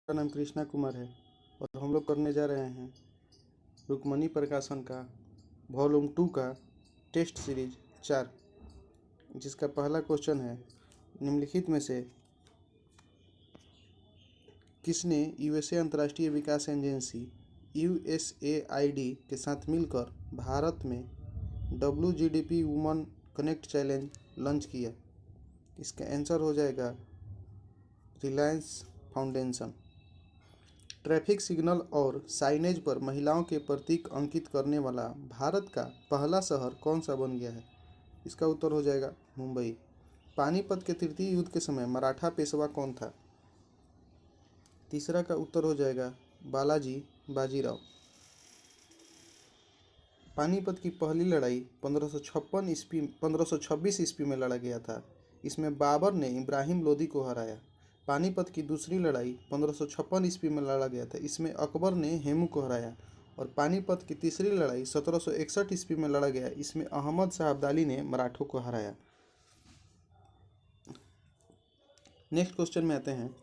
मेरा नाम कृष्णा कुमार है और हम लोग करने जा रहे हैं रुक्मणी प्रकाशन का वॉल्यूम 2 का टेस्ट सीरीज 4, जिसका पहला क्वेश्चन है, निम्नलिखित में से किसने यूएसए अंतर्राष्ट्रीय विकास एजेंसी USAID के साथ मिलकर भारत में WGDP woman connect challenge launch किया? इसका आंसर हो जाएगा रिलायंस फाउंडेशन। ट्रैफिक सिग्नल और साइनेज पर महिलाओं के प्रतीक अंकित करने वाला भारत का पहला शहर कौन सा बन गया है? इसका उत्तर हो जाएगा मुंबई। पानीपत के तृतीय युद्ध के समय मराठा पेशवा कौन था? तीसरा का उत्तर हो जाएगा बालाजी बाजीराव। पानीपत की पहली लड़ाई 1526 ईस्वी में लड़ा गया था। इसमें बाबर ने इब्राहिम लोदी को हराया। पानीपत की दूसरी लड़ाई 1556 ईस्वी में लड़ा गया था। इसमें अकबर ने हेमू को हराया। और पानीपत की तीसरी लड़ाई 1761 ईस्वी में लड़ा गया। इसमें अहमद शाह अब्दाली ने मराठों को हराया। नेक्स्ट क्वेश्चन में आते हैं,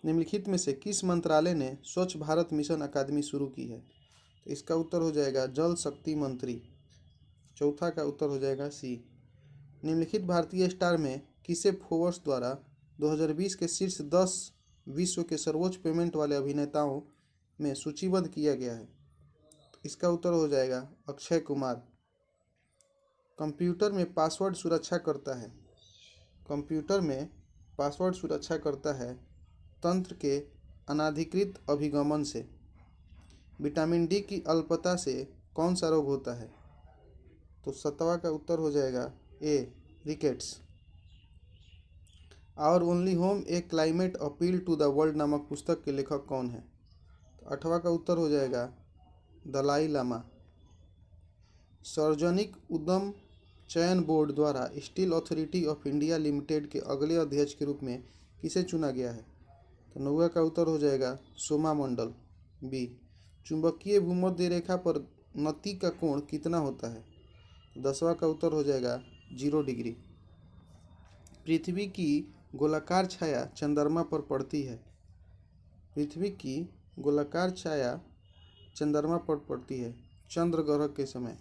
निम्नलिखित में से किस मंत्रालय ने स्वच्छ भारत मिशन अकादमी शुरू की है? तो इसका उत्तर हो जाएगा जल शक्ति मंत्री। चौथा का उत्तर हो जाएगा सी। निम्नलिखित भारतीय स्टार में किसे फोर्ब्स द्वारा 2020 के शीर्ष 10 विश्व के सर्वोच्च पेमेंट वाले अभिनेताओं में सूचीबद्ध किया गया है? तो इसका उत्तर हो जाएगा अक्षय कुमार। कंप्यूटर में पासवर्ड सुरक्षा करता है तंत्र के अनाधिकृत अभिगमन से। विटामिन डी की अल्पता से कौन सा रोग होता है? तो 7वां का उत्तर हो जाएगा ए रिकेट्स। Our only home a climate appeal to the world नामक पुस्तक के लेखक कौन है? तो 8वां का उत्तर हो जाएगा दलाई लामा। सार्वजनिक उद्यम चयन बोर्ड द्वारा steel authority of India limited के अगले अध्यक्ष के रूप में किसे चुना गया है? तो 9वां का उत्तर हो जाएगा सोमा मंडल। बी। चुंबकीय भूमध्य रेखा पर नति का कोण कितना होता है? 10वां का उत्तर हो जाएगा 0 डिग्री। पृथ्वी की गोलाकार छाया चंद्रमा पर पड़ती है। पृथ्वी की गोलाकार छाया चंद्रमा पर पड़ती है चंद्र ग्रहण के समय।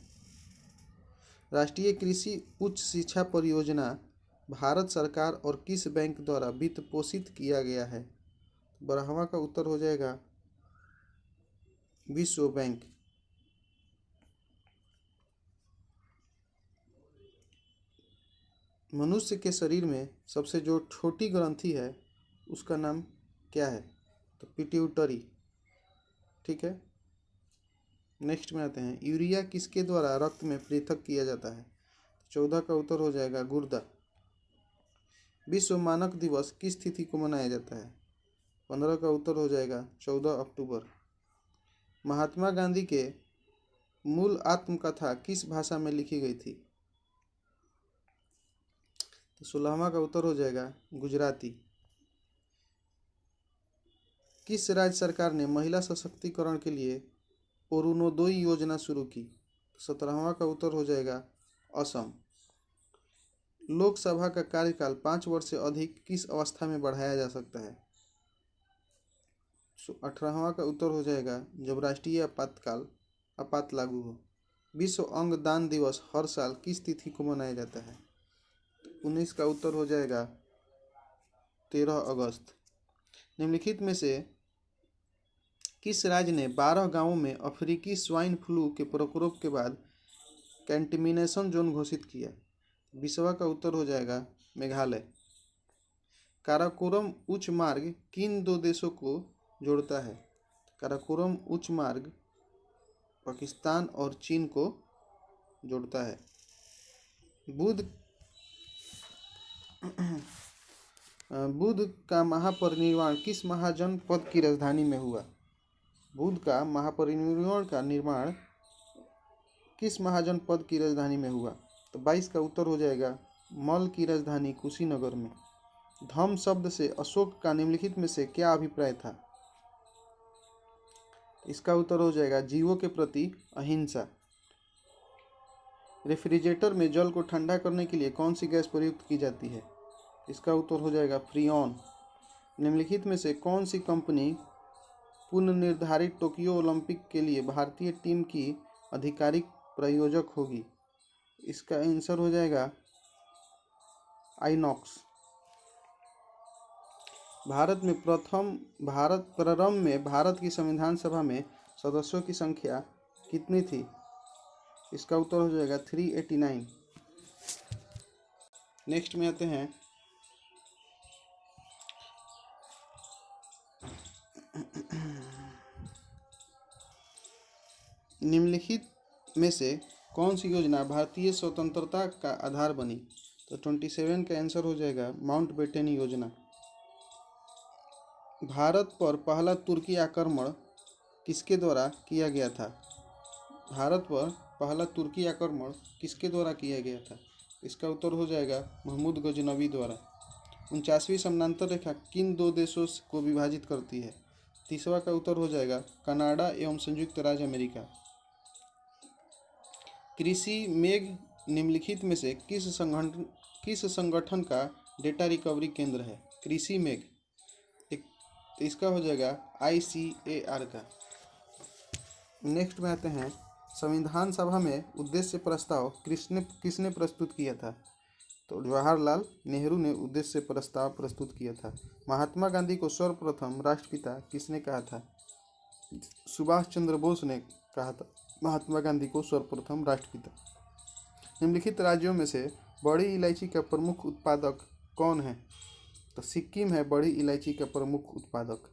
राष्ट्रीय कृषि उच्च शिक्षा परियोजना भारत सरकार और किस बैंक द्वारा वित्त पोषित किया गया है? 12वां का उत्तर हो जाएगा विश्व बैंक। मनुष्य के शरीर में सबसे जो छोटी ग्रंथि है उसका नाम क्या है? तो पिट्यूटरी। ठीक है, नेक्स्ट में आते हैं, यूरिया किसके द्वारा रक्त में पृथक किया जाता है? 14 का उत्तर हो जाएगा गुर्दा। विश्व मानक दिवस किस तिथि को मनाया जाता है? 15 का उत्तर हो जाएगा 14 अक्टूबर। महात्मा गांधी के मूल आत्मकथा किस भाषा में लिखी गई थी? तो 16वां का उत्तर हो जाएगा गुजराती। किस राज्य सरकार ने महिला सशक्तिकरण के लिए अरुणोदय योजना शुरू की? 17वां का उत्तर हो जाएगा असम। लोकसभा का कार्यकाल 5 वर्ष से अधिक किस अवस्था में बढ़ाया जा सकता है? 18वां का उत्तर हो जाएगा जब राष्ट्रीय आपात लागू हो। विश्व अंग दान दिवस हर साल किस तिथि को मनाया जाता है? 19 का उत्तर हो जाएगा 13 अगस्त। निम्नलिखित में से किस राज्य ने 12 गांवों में अफ्रीकी स्वाइन फ्लू के प्रकोप के बाद कंटेमिनेशन जोन घोषित किया? 20वां का उत्तर हो जाएगा मेघालय। काराकोरम उच्च मार्ग किन 2 देशों को जोड़ता है? काराकोरम उच्च मार्ग पाकिस्तान और चीन को जोड़ता है। बुद्ध का महापरिनिर्वाण किस महाजनपद की राजधानी में हुआ? बुद्ध का महापरिनिर्वाण का निर्माण किस महाजनपद की राजधानी में हुआ? तो 22 का उत्तर हो जाएगा मल की राजधानी कुशीनगर में। धम्म शब्द से अशोक का निम्नलिखित में से क्या अभिप्राय था? इसका उत्तर हो जाएगा जीवों के प्रति अहिंसा। रेफ्रिजरेटर में जल को ठंडा करने के लिए कौन सी गैस प्रयुक्त की जाती है? इसका उत्तर हो जाएगा फ्रीऑन। निम्नलिखित में से कौन सी कंपनी पुनर्निर्धारित टोक्यो ओलंपिक के लिए भारतीय टीम की आधिकारिक प्रायोजक होगी? इसका आंसर हो जाएगा आइनॉक्स। प्रारंभ में भारत की संविधान सभा में सदस्यों की संख्या कितनी थी? इसका उत्तर हो जाएगा 389। नेक्स्ट में आते हैं निम्नलिखित में से कौन सी योजना भारतीय स्वतंत्रता का आधार बनी? तो 27 का आंसर हो जाएगा माउंटबेटन योजना। भारत पर पहला तुर्की आक्रमण किसके द्वारा किया गया था? भारत पर पहला तुर्की आक्रमण किसके द्वारा किया गया था? इसका उत्तर हो जाएगा महमूद गजनवी द्वारा। 49वीं समानांतर रेखा किन दो देशों को विभाजित करती है? तीसरा का उत्तर हो जाएगा कनाडा एवं संयुक्त राज्य अमेरिका। कृषि मेघ निम्नलिखित में से किस संगठन का डेटा रिकवरी केंद्र है? कृषि मेघ तो इसका हो जाएगा ICAR का। नेक्स्ट में आते हैं संविधान सभा में उद्देश्य प्रस्ताव किसने प्रस्तुत किया था? तो जवाहरलाल नेहरू ने उद्देश्य प्रस्ताव प्रस्तुत किया था। महात्मा गांधी को सर्वप्रथम राष्ट्रपिता किसने कहा था? सुभाष चंद्र बोस ने कहा था महात्मा गांधी को सर्वप्रथम राष्ट्रपिता। निम्नलिखित राज्यों में से बड़ी इलायची का प्रमुख उत्पादक कौन है? तो सिक्किम है बड़ी इलायची का प्रमुख उत्पादक।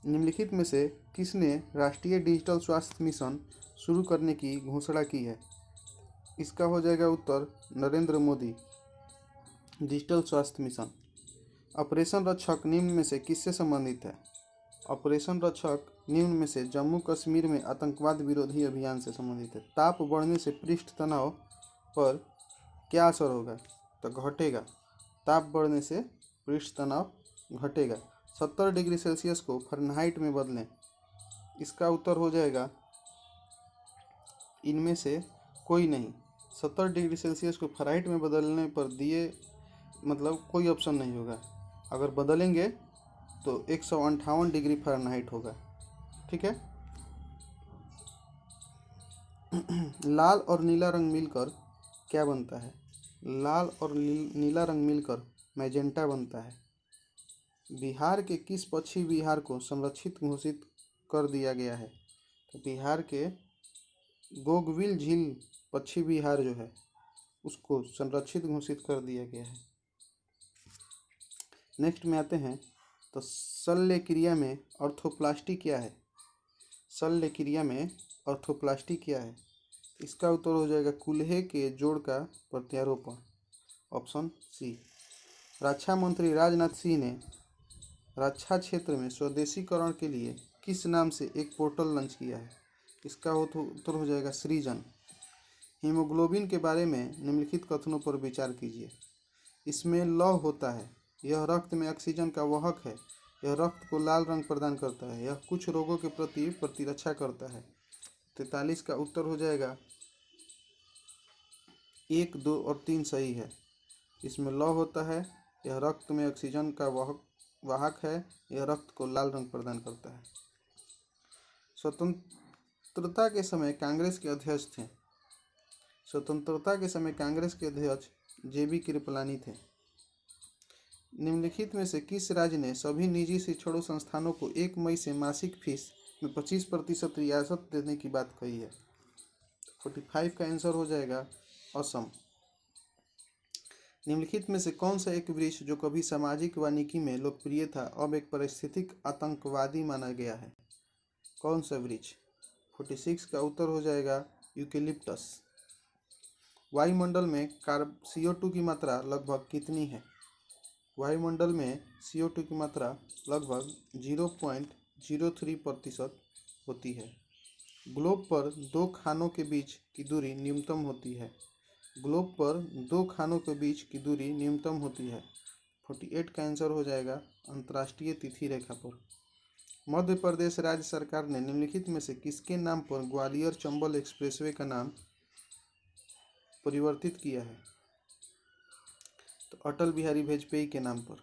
निम्नलिखित में से किसने राष्ट्रीय डिजिटल स्वास्थ्य मिशन शुरू करने की घोषणा की है? इसका हो जाएगा उत्तर नरेंद्र मोदी। डिजिटल स्वास्थ्य मिशन। ऑपरेशन रक्षक निम्न में से किससे संबंधित है? ऑपरेशन रक्षक निम्न में से जम्मू कश्मीर में आतंकवाद विरोधी अभियान से संबंधित है। ताप बढ़ने से पृष्ठ तनाव पर क्या असर होगा? तो घटेगा। ताप बढ़ने से पृष्ठ तनाव घटेगा। 70 डिग्री सेल्सियस को फ़ारेनहाइट में बदलें। इसका उत्तर हो जाएगा इनमें से कोई नहीं। 70 डिग्री सेल्सियस को फ़ारेनहाइट में बदलने पर दिए मतलब कोई ऑप्शन नहीं होगा। अगर बदलेंगे तो 158 डिग्री फ़ारेनहाइट होगा। ठीक है। लाल और नीला रंग मिलकर क्या बनता है? लाल और नीला रंग मिलकर मैजेंटा बनता है। बिहार के किस पक्षी विहार को संरक्षित घोषित कर दिया गया है? तो बिहार के गोगविल झील पक्षी विहार जो है उसको संरक्षित घोषित कर दिया गया है। नेक्स्ट में आते हैं तो शल्य क्रिया में ऑर्थोप्लास्टी क्या है? शल्य क्रिया में ऑर्थोप्लास्टी क्या है? इसका उत्तर हो जाएगा कूल्हे के जोड़ का प्रत्यारोपण। Option C. रक्षा मंत्री राजनाथ सिंह ने रक्षा क्षेत्र में स्वदेशीकरण के लिए किस नाम से एक पोर्टल लॉन्च किया है? इसका उत्तर हो जाएगा सृजन। हीमोग्लोबिन के बारे में निम्नलिखित कथनों पर विचार कीजिए। इसमें लौह होता है। यह रक्त में ऑक्सीजन का वाहक है। यह रक्त को लाल रंग प्रदान करता है। यह कुछ रोगों के प्रति प्रतिरक्षा करता है। 43 का उत्तर हो जाएगा 1, 2 और 3 सही है। इसमें लौह होता है। यह रक्त में ऑक्सीजन का वाहक है। यह रक्त को लाल रंग प्रदान करता है। स्वतंत्रता के समय कांग्रेस के अध्यक्ष थे। स्वतंत्रता के समय कांग्रेस के अध्यक्ष JB कृपलानी थे। निम्नलिखित में से किस राज्य ने सभी निजी शिक्षण संस्थानों को 1 मई से मासिक फीस में 25% रियायत देने की बात कही है? 45 का आंसर हो जाएगा असम। निम्नलिखित में से कौन सा एक वृक्ष जो कभी सामाजिक वानिकी में लोकप्रिय था अब एक पारिस्थितिक आतंकवादी माना गया है? कौन सा वृक्ष? 46 का उत्तर हो जाएगा यूकेलिप्टस। वायुमंडल में CO2 की मात्रा लगभग कितनी है? वायुमंडल में CO2 की मात्रा लगभग 0.03% होती है। ग्लोब पर 2 खानों के बीच की दूरी न्यूनतम होती है। ग्लोब पर 2 खानों के बीच की दूरी न्यूनतम होती है। 48 का आंसर हो जाएगा अंतर्राष्ट्रीय तिथि रेखा पर। मध्य प्रदेश राज्य सरकार ने निम्नलिखित में से किसके नाम पर ग्वालियर चंबल एक्सप्रेसवे का नाम परिवर्तित किया है? तो अटल बिहारी वाजपेयी के नाम पर।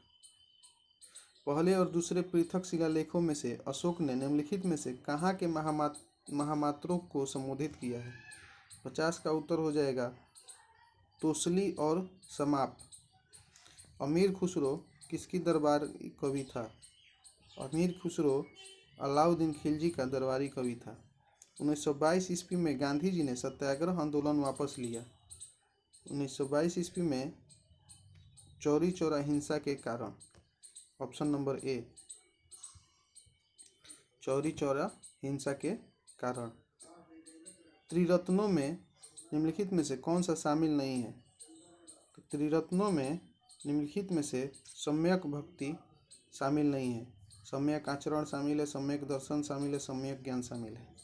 पहले और दूसरे पृथक शिलालेखों में से अशोक ने निम्नलिखित में से कहाँ के महामात्रों को संबोधित किया है? 50 का उत्तर हो जाएगा तोसली और समाप। अमीर खुसरो किसकी दरबारी कवि था? अमीर खुसरो अलाउद्दीन खिलजी का दरबारी कवि था। 1922 ईस्वी में गांधी जी ने सत्याग्रह आंदोलन वापस लिया। 1922 ईस्वी में चौरी चौरा हिंसा के कारण। Option number A, Chauri Chaura हिंसा के कारण। त्रिरत्नों में निम्नलिखित में से कौन सा शामिल नहीं है? तो त्रिरत्नों में निम्नलिखित में से सम्यक भक्ति शामिल नहीं है। सम्यक आचरण शामिल है, सम्यक दर्शन शामिल है, सम्यक ज्ञान शामिल है।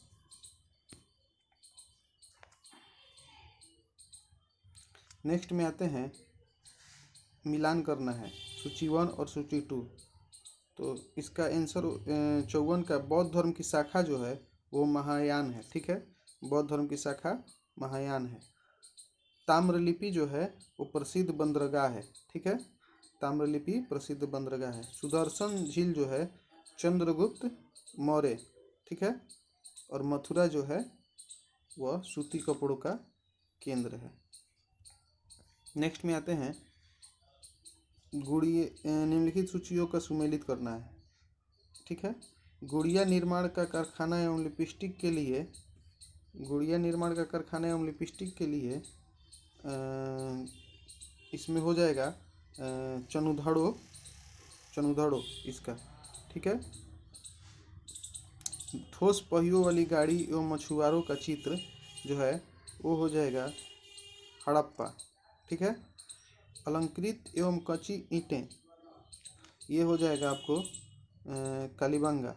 नेक्स्ट में आते हैं, मिलान करना है सूची 1 और सूची 2। तो इसका आंसर 54 का बौद्ध धर्म की शाखा जो है वो महायान है। ठीक है, बौद्ध धर्म की शाखा महायान है। ताम्रलिपि जो है वो प्रसिद्ध बंदरगाह है। ठीक है, ताम्रलिपि प्रसिद्ध बंदरगाह है। सुदर्शन झील जो है चंद्रगुप्त मौर्य। ठीक है, और मथुरा जो है वह सूती कपड़ों का केंद्र है। नेक्स्ट में आते हैं, निम्नलिखित सूचियों का सुमेलित करना है। ठीक है, गुड़िया निर्माण का कारखाना एवं लिपस्टिक के लिए, गुड़िया निर्माण का कारखाना एवं लिपस्टिक के लिए इसमें हो जाएगा चनुधड़ो इसका। ठीक है, ठोस पहियों वाली गाड़ी एवं मछुआरों का चित्र जो है वो हो जाएगा हड़प्पा। ठीक है, अलंकृत एवं कच्ची ईंटें ये हो जाएगा आपको कालीबंगा।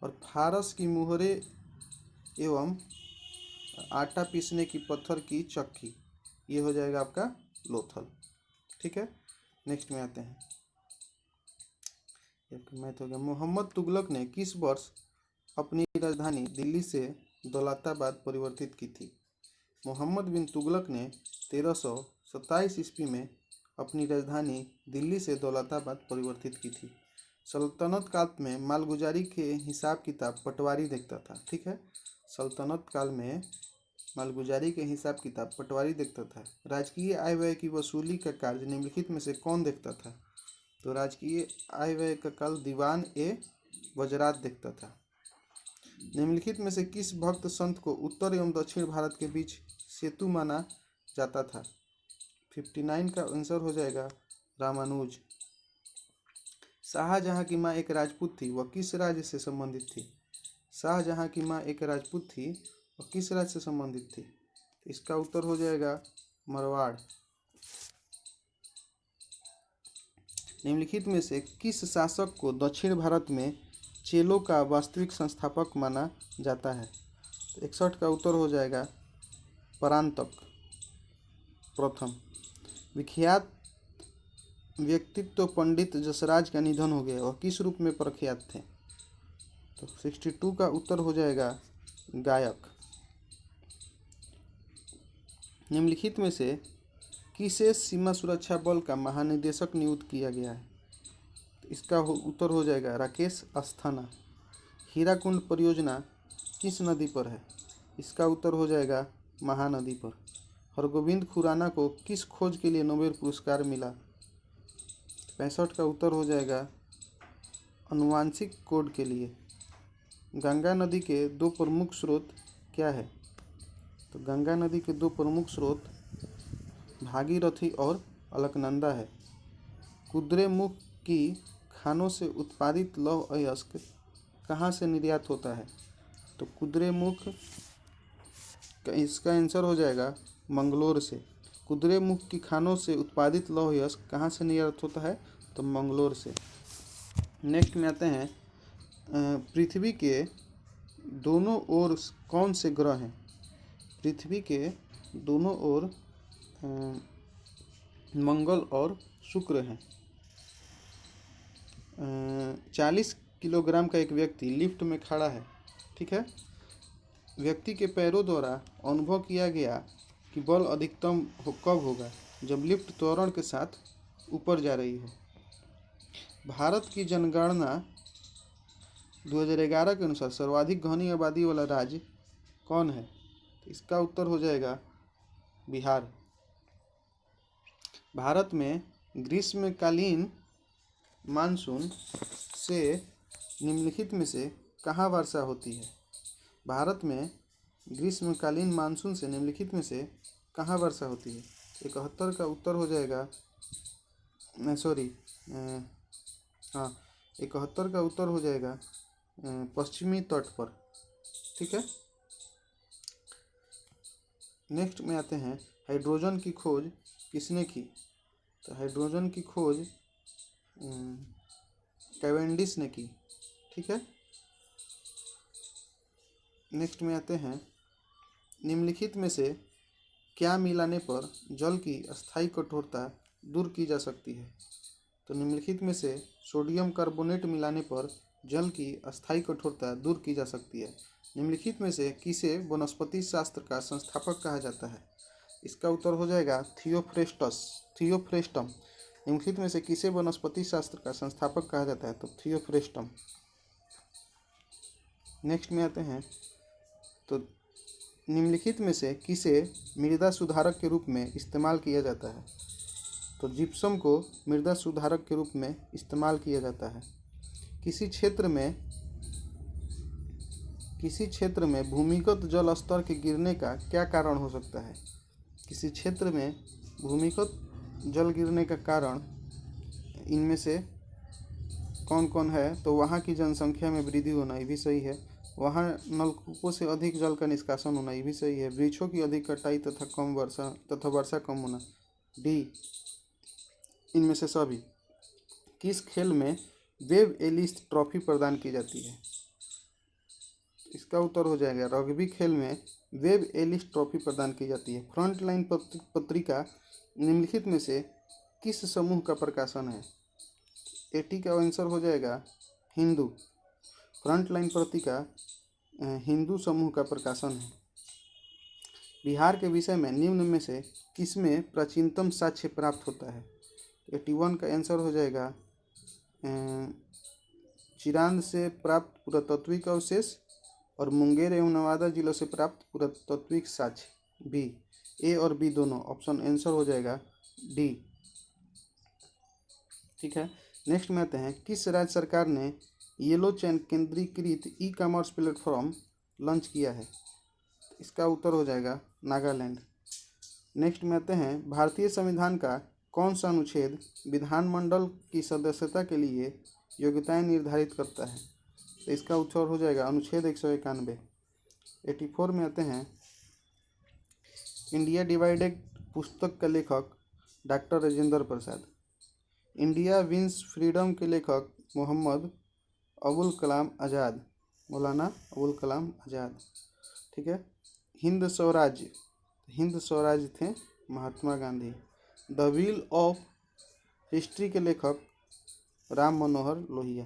और फारस की मुहरे एवं आटा पीसने की पत्थर की चक्की ये हो जाएगा आपका लोथल। ठीक है, नेक्स्ट में आते हैं, मैथ हो गया। मोहम्मद तुगलक ने किस वर्ष अपनी राजधानी दिल्ली से दौलताबाद परिवर्तित की थी? मोहम्मद बिन तुगलक ने 1327 ईस्वी में अपनी राजधानी दिल्ली से दौलताबाद परिवर्तित की थी। सल्तनत काल में मालगुजारी के हिसाब किताब पटवारी देखता था। ठीक है, सल्तनत काल में मालगुजारी के हिसाब किताब पटवारी देखता था। राजकीय आय व्यय की वसूली का कार्य निम्नलिखित में से कौन देखता था? तो राजकीय आय व्यय का कार्य दीवान ए वजरात देखता था। निम्नलिखित में से किस भक्त संत को उत्तर एवं दक्षिण भारत के बीच सेतु माना जाता था? 59 का आंसर हो जाएगा रामानुज। शाहजहां की माँ एक राजपूत थी, वह किस राज्य से संबंधित थी? शाहजहां की माँ एक राजपूत थी, वह किस राज्य से संबंधित थी? इसका उत्तर हो जाएगा मारवाड़। निम्नलिखित में से किस शासक को दक्षिण भारत में चेलों का वास्तविक संस्थापक माना जाता है? तो 61 का उत्तर हो जाएगा परांतक प्रथम। विख्यात व्यक्तित्व पंडित जसराज का निधन हो गया, वह किस रूप में प्रख्यात थे? तो 62 का उत्तर हो जाएगा गायक। निम्नलिखित में से किसे सीमा सुरक्षा बल का महानिदेशक नियुक्त किया गया है? तो इसका उत्तर हो जाएगा राकेश अस्थाना। हीराकुंड परियोजना किस नदी पर है? इसका उत्तर हो जाएगा महानदी पर। हरगोविंद खुराना को किस खोज के लिए नोबेल पुरस्कार मिला? 65 का उत्तर हो जाएगा आनुवांशिक कोड के लिए। गंगा नदी के दो प्रमुख स्रोत क्या है? तो गंगा नदी के दो प्रमुख स्रोत भागीरथी और अलकनंदा है। कुद्रेमुख की खानों से उत्पादित लौह अयस्क कहाँ से निर्यात होता है? तो कुद्रेमुख का इसका आंसर हो जाएगा मंगलोर से। कुद्रेमुख की खानों से उत्पादित लौह अयस्क कहाँ से निर्यात होता है? तो मंगलोर से। नेक्स्ट में आते हैं, पृथ्वी के दोनों ओर कौन से ग्रह हैं? पृथ्वी के दोनों ओर मंगल और शुक्र हैं। 40 किलोग्राम का एक व्यक्ति लिफ्ट में खड़ा है। ठीक है, व्यक्ति के पैरों द्वारा अनुभव किया गया कि बल अधिकतम कब होगा? जब लिफ्ट त्वरण के साथ ऊपर जा रही हो। भारत की जनगणना 2011 के अनुसार सर्वाधिक घनी आबादी वाला राज्य कौन है? तो इसका उत्तर हो जाएगा बिहार। भारत में ग्रीष्मकालीन मानसून से निम्नलिखित में से कहाँ वर्षा होती है? भारत में ग्रीष्मकालीन मानसून से निम्नलिखित में से कहाँ वर्षा होती है? 71 का उत्तर हो जाएगा, सॉरी, हाँ, 71 का उत्तर हो जाएगा पश्चिमी तट पर। ठीक है। नेक्स्ट में आते हैं, हाइड्रोजन की खोज किसने की? तो हाइड्रोजन की खोज कैवेंडिश ने की। ठीक है। नेक्स्ट में आते हैं, निम्नलिखित में से क्या मिलाने पर जल की अस्थायी कठोरता दूर की जा सकती है? तो निम्नलिखित में से सोडियम कार्बोनेट मिलाने पर जल की अस्थायी कठोरता दूर की जा सकती है। निम्नलिखित में से किसे वनस्पति शास्त्र का संस्थापक कहा जाता है? इसका उत्तर हो जाएगा थियोफ्रेस्टम। निम्नलिखित में से किसे वनस्पति शास्त्र का संस्थापक कहा जाता है? तो थियोफ्रेस्टम। नेक्स्ट में आते हैं, तो निम्नलिखित में से किसे मृदा सुधारक के रूप में इस्तेमाल किया जाता है? तो जिप्सम को मृदा सुधारक के रूप में इस्तेमाल किया जाता है। किसी क्षेत्र में भूमिगत जल स्तर के गिरने का क्या कारण हो सकता है? किसी क्षेत्र में भूमिगत जल गिरने का कारण इनमें से कौन कौन है? तो वहाँ की जनसंख्या में वृद्धि होना, ये भी सही है। वहाँ नलकूपों से अधिक जल का निष्कासन होना, ये भी सही है। वृक्षों की अधिक कटाई तथा वर्षा कम होना, डी। इनमें से सभी। किस खेल में वेब एलिस ट्रॉफी प्रदान की जाती है? इसका उत्तर हो जाएगा रग्बी खेल में वेब एलिस ट्रॉफी प्रदान की जाती है। फ्रंटलाइन पत्रिका निम्नलिखित में से किस समूह का प्रकाशन है? 80 का आंसर हो जाएगा हिंदू। फ्रंटलाइन पत्रिका हिंदू समूह का प्रकाशन है। बिहार के विषय में निम्न में से किसमें प्राचीनतम साक्ष्य प्राप्त होता है? 81 का आंसर हो जाएगा चिरांद से प्राप्त पुरातात्विक अवशेष और मुंगेर एवं नवादा जिलों से प्राप्त पुरातात्विक साक्ष्य, बी। ए और बी दोनों ऑप्शन आंसर हो जाएगा डी। ठीक है। नेक्स्ट में आते हैं, किस राज्य सरकार ने येलो चैन केंद्रीकृत ई कॉमर्स प्लेटफॉर्म लॉन्च किया है? इसका उत्तर हो जाएगा नागालैंड। नेक्स्ट में आते हैं, भारतीय संविधान का कौन सा अनुच्छेद विधानमंडल की सदस्यता के लिए योग्यताएं निर्धारित करता है? तो इसका उत्तर हो जाएगा अनुच्छेद 191। 84 में आते हैं, इंडिया डिवाइडेड पुस्तक के लेखक doctor Rajendra Prasad. India wins freedom के लेखक मोहम्मद अबुल कलाम आज़ाद, मौलाना अबुल कलाम आज़ाद। ठीक है। हिंद स्वराज थे Mahatma Gandhi. The wheel of history के लेखक राम मनोहर लोहिया।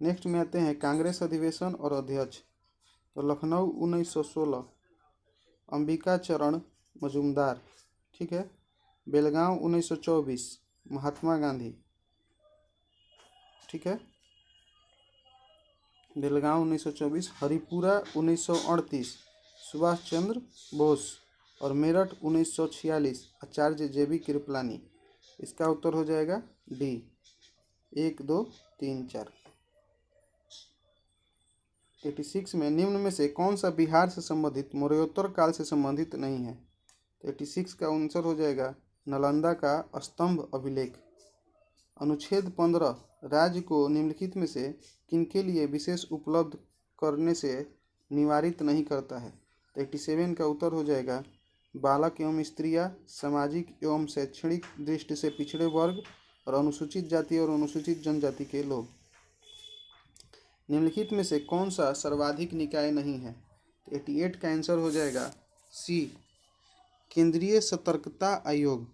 नेक्स्ट में आते हैं, कांग्रेस अधिवेशन और अध्यक्ष। तो लखनऊ 1916 अंबिका चरण मजूमदार। ठीक है। बेलगांव 1924 महात्मा गांधी। ठीक है। बेलगांव 1924, हरिपुरा 1938 सुभाष चंद्र बोस और मेरठ 1946 आचार्य JB कृपलानी। इसका उत्तर हो जाएगा डी। 1 2 3 4। 86 में निम्न में से कौन सा बिहार से संबंधित मौर्योत्तर काल से संबंधित नहीं है? तो 86 का आंसर हो जाएगा नालंदा का स्तंभ अभिलेख। अनुच्छेद 15 राज्य को निम्नलिखित में से किनके लिए विशेष उपलब्ध करने से निवारित नहीं करता है? तो 87 का उत्तर हो जाएगा बालक एवं स्त्रियां, सामाजिक एवं शैक्षणिक दृष्टि से पिछड़े वर्ग और अनुसूचित जाति और अनुसूचित जनजाति के लोग। निम्नलिखित में से कौन सा सर्वाधिक निकाय नहीं है? तो 88 का आंसर हो जाएगा सी, केंद्रीय सतर्कता आयोग।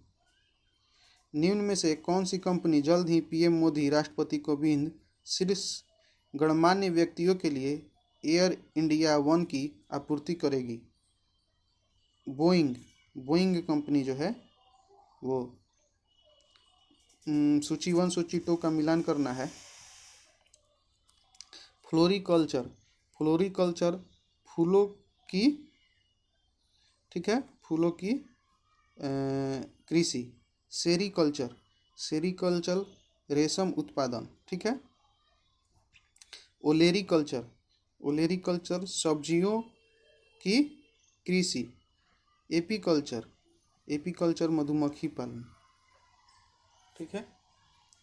निम्न में से कौन सी कंपनी जल्द ही PM मोदी, राष्ट्रपति कोविंद शीर्ष गणमान्य व्यक्तियों के लिए एयर इंडिया वन की आपूर्ति करेगी? बोइंग कंपनी जो है वो। सूची 1 सूची 2 का मिलान करना है। फ्लोरिकल्चर, फ्लोरिकल्चर फूलों की, ठीक है, फूलों की कृषि। सेरीकल्चर, सेरीकल्चर रेशम उत्पादन, ठीक है। ओलेरीकल्चर, ओलेरीकल्चर सब्जियों की कृषि। एपीकल्चर, एपीकल्चर मधुमक्खी पालन, ठीक है।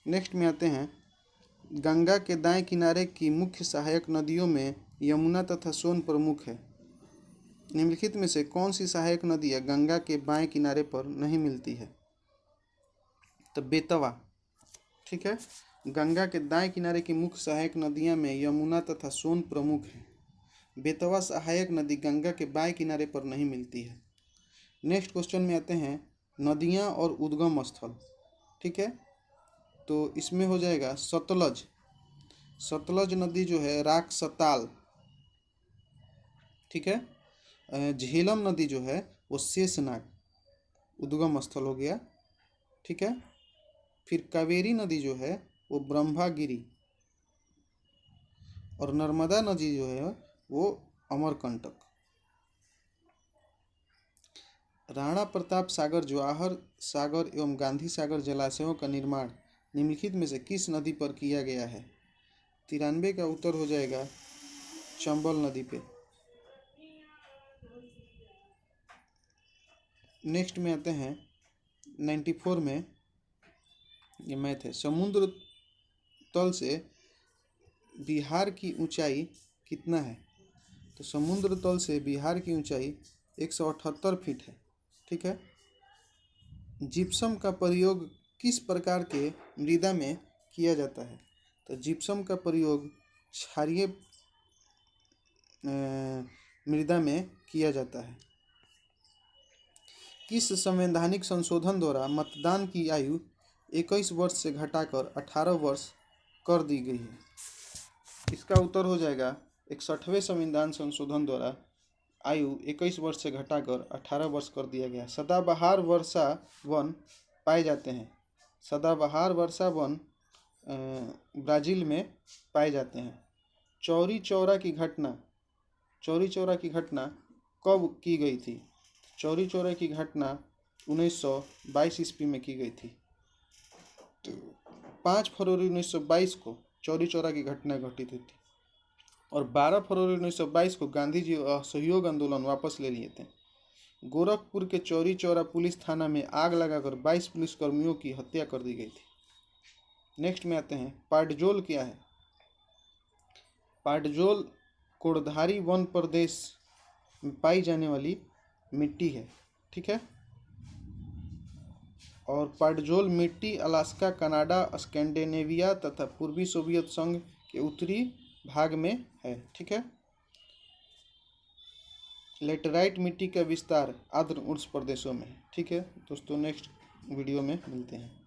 नेक्स्ट में आते हैं, गंगा के दाएं किनारे की मुख्य सहायक नदियों में यमुना तथा सोन प्रमुख है। निम्नलिखित में से कौन सी सहायक नदियाँ गंगा के बाएं किनारे पर नहीं मिलती है? तो बेतवा, ठीक है। गंगा के दाएं किनारे की मुख्य सहायक नदियाँ में यमुना तथा सोन प्रमुख है। बेतवा सहायक नदी गंगा के बाएं किनारे पर नहीं मिलती है। नेक्स्ट क्वेश्चन में आते हैं, नदियाँ और उद्गम स्थल, ठीक है। तो इसमें हो जाएगा सतलज, सतलज नदी जो है राक सताल, ठीक है। झेलम नदी जो है वो शेषनाग उद्गम स्थल हो गया, ठीक है। फिर कावेरी नदी जो है वो ब्रह्मागिरी, और नर्मदा नदी जो है वो अमरकंटक। राणा प्रताप सागर, जवाहर सागर एवं गांधी सागर जलाशयों का निर्माण निम्नलिखित में से किस नदी पर किया गया है? 93 का उत्तर हो जाएगा चंबल नदी पे। नेक्स्ट में आते हैं 94 में, ये मैथ है, समुद्र तल से बिहार की ऊंचाई कितना है? तो समुद्र तल से बिहार की ऊंचाई 178 फीट है, ठीक है। जिप्सम का प्रयोग किस प्रकार के मृदा में किया जाता है? तो जिप्सम का प्रयोग क्षारीय मृदा में किया जाता है। किस संवैधानिक संशोधन द्वारा मतदान की आयु 21 वर्ष से घटाकर 18 वर्ष कर दी गई है? इसका उत्तर हो जाएगा 61वें संविधान संशोधन द्वारा आयु 21 वर्ष से घटाकर 18 वर्ष कर दिया गया। सदाबहार वर्षा वन पाए जाते हैं, सदाबहार वर्षा वन ब्राज़ील में पाए जाते हैं। चौरी चौरा की घटना, चौरी चौरा की घटना कब की गई थी? चौरी चौरा की घटना 1922 ईस्वी में की गई थी। तो 5 फरवरी 1922 को चौरी चौरा की घटना घटित हुई थी, और 12 फरवरी 1922 को गांधी जी असहयोग आंदोलन वापस ले लिए थे। गोरखपुर के चौरी चौरा पुलिस थाना में आग लगाकर 22 पुलिसकर्मियों की हत्या कर दी गई थी। नेक्स्ट में आते हैं, पाटजोल क्या है? पाटजोल कोड़धारी वन प्रदेश में पाई जाने वाली मिट्टी है, ठीक है। और पाटजोल मिट्टी अलास्का, कनाडा, स्कैंडिनेविया तथा पूर्वी सोवियत संघ के उत्तरी भाग में है, ठीक है। लेटराइट मिट्टी का विस्तार आर्द्र उष्ण प्रदेशों में है, ठीक है। दोस्तों नेक्स्ट वीडियो में मिलते हैं।